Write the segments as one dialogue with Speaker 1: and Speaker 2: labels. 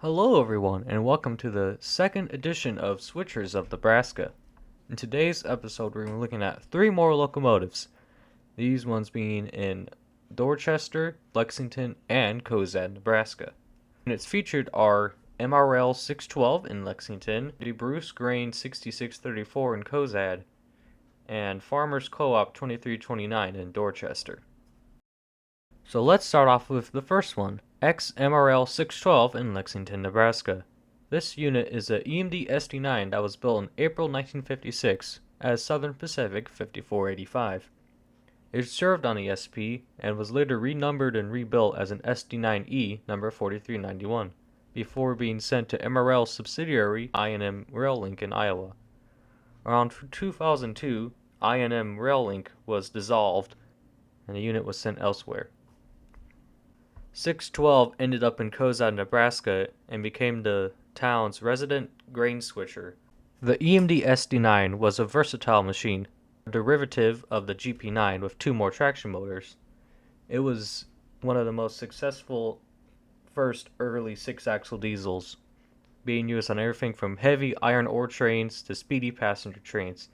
Speaker 1: Hello everyone, and welcome to the second edition of Switchers of Nebraska. In today's episode, we're looking at three more locomotives, these ones being in Dorchester, Lexington, and Cozad, Nebraska. Units featured are MRL 612 in Lexington, DeBruce Grain 6634 in Cozad, and Farmers Co-op 2329 in Dorchester. So let's start off with the first one, XMRL 612 in Lexington, Nebraska. This unit is a EMD SD9 that was built in April 1956 as Southern Pacific 5485. It served on the SP and was later renumbered and rebuilt as an SD9E number 4391 before being sent to MRL subsidiary I&M Rail Link in Iowa. Around 2002, I&M Rail Link was dissolved and the unit was sent elsewhere. 612 ended up in Cozad, Nebraska, and became the town's resident grain switcher. The EMD SD9 was a versatile machine, a derivative of the GP9 with two more traction motors. It was one of the most successful first early six-axle diesels, being used on everything from heavy iron ore trains to speedy passenger trains,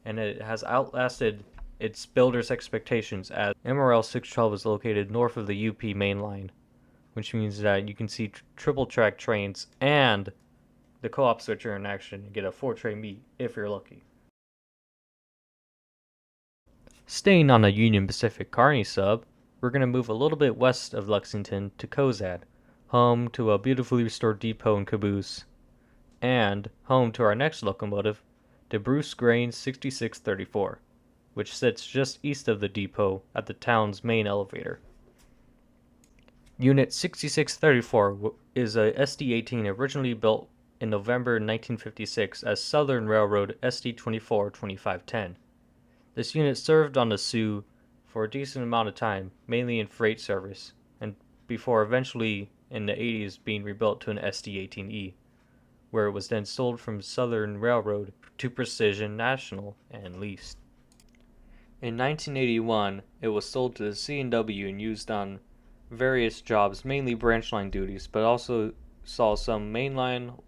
Speaker 1: and it has outlasted its builders' expectations as MRL 612 is located north of the UP main line, which means that you can see triple track trains and the co-op switcher in action and get a 4-tray meet if you're lucky. Staying on the Union Pacific Kearney sub, we're going to move a little bit west of Lexington to Cozad, home to a beautifully restored depot and caboose, and home to our next locomotive, DeBruce Grain 6634. Which sits just east of the depot at the town's main elevator. Unit 6634 is a SD18 originally built in November 1956 as Southern Railroad SD24 2510. This unit served on the Sioux for a decent amount of time, mainly in freight service, and before eventually in the 80s being rebuilt to an SD18E, where it was then sold from Southern Railroad to Precision National and leased. In 1981, it was sold to the C&W and used on various jobs, mainly branch line duties, but also saw some mainline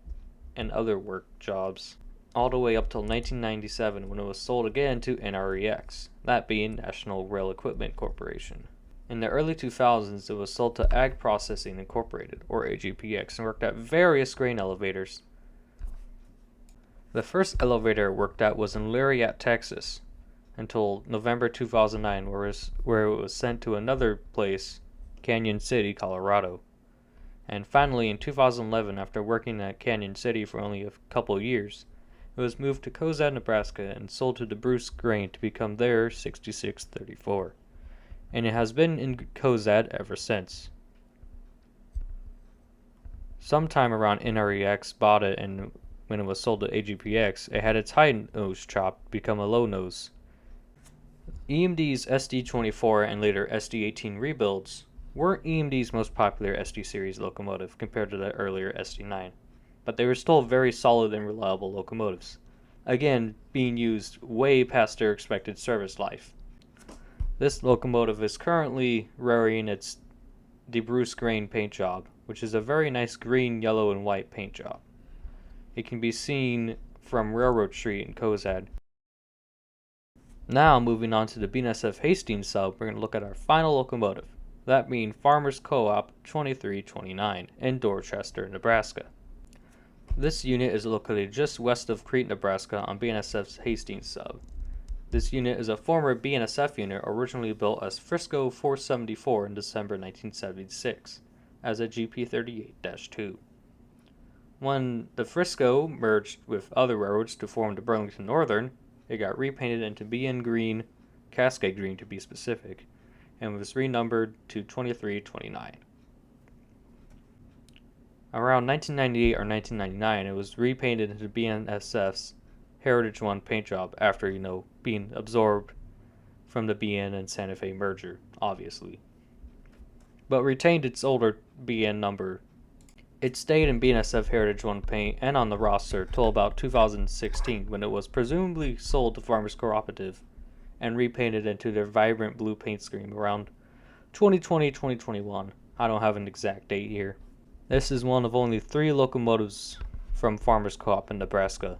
Speaker 1: and other work jobs, all the way up till 1997 when it was sold again to NREX, that being National Rail Equipment Corporation. In the early 2000s, it was sold to Ag Processing Incorporated, or AGPX, and worked at various grain elevators. The first elevator it worked at was in Lariat, Texas, until November 2009, where it was sent to another place, Canyon City, Colorado. And finally, in 2011, after working at Canyon City for only a couple years, it was moved to Cozad, Nebraska, and sold to DeBruce Grain to become their 6634. And it has been in Cozad ever since. Sometime around NREX bought it, and when it was sold to AGPX, it had its high nose chopped become a low nose. EMD's SD24 and later SD18 rebuilds weren't EMD's most popular SD series locomotive compared to the earlier SD9, but they were still very solid and reliable locomotives, again being used way past their expected service life. This locomotive is currently rearing its DeBruce Grain paint job, which is a very nice green, yellow, and white paint job. It can be seen from Railroad Street in Cozad. Now, moving on to the BNSF Hastings sub, we're going to look at our final locomotive, that being Farmers Co-op 2329 in Dorchester, Nebraska. This unit is located just west of Crete, Nebraska on BNSF's Hastings sub. This unit is a former BNSF unit originally built as Frisco 474 in December 1976 as a GP38-2. When the Frisco merged with other railroads to form the Burlington Northern, it got repainted into BN Green, Cascade Green to be specific, and was renumbered to 2329. Around 1998 or 1999, it was repainted into BNSF's Heritage 1 paint job after, being absorbed from the BN and Santa Fe merger, obviously, but retained its older BN number. It stayed in BNSF Heritage 1 paint and on the roster till about 2016 when it was presumably sold to Farmers Cooperative and repainted into their vibrant blue paint scheme around 2020-2021. I don't have an exact date here. This is one of only 3 locomotives from Farmers Co-op in Nebraska.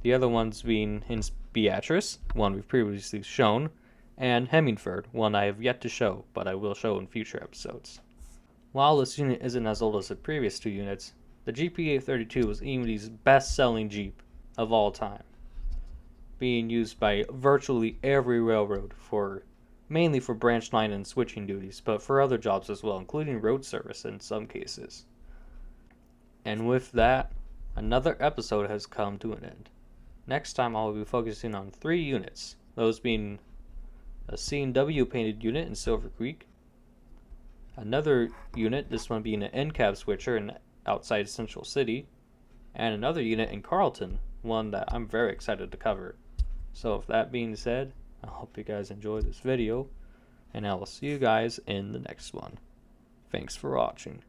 Speaker 1: The other ones being in Beatrice, one we've previously shown, and Hemmingford, one I have yet to show, but I will show in future episodes. While this unit isn't as old as the previous 2 units, the GP832 was EMD's best-selling Jeep of all time, being used by virtually every railroad mainly for branch line and switching duties, but for other jobs as well, including road service in some cases. And with that, another episode has come to an end. Next time I will be focusing on 3 units, those being a C&W painted unit in Silver Creek, another unit, this one being an end cab switcher outside Central City, and another unit in Carlton, one that I'm very excited to cover. So with that being said, I hope you guys enjoyed this video, and I will see you guys in the next one. Thanks for watching.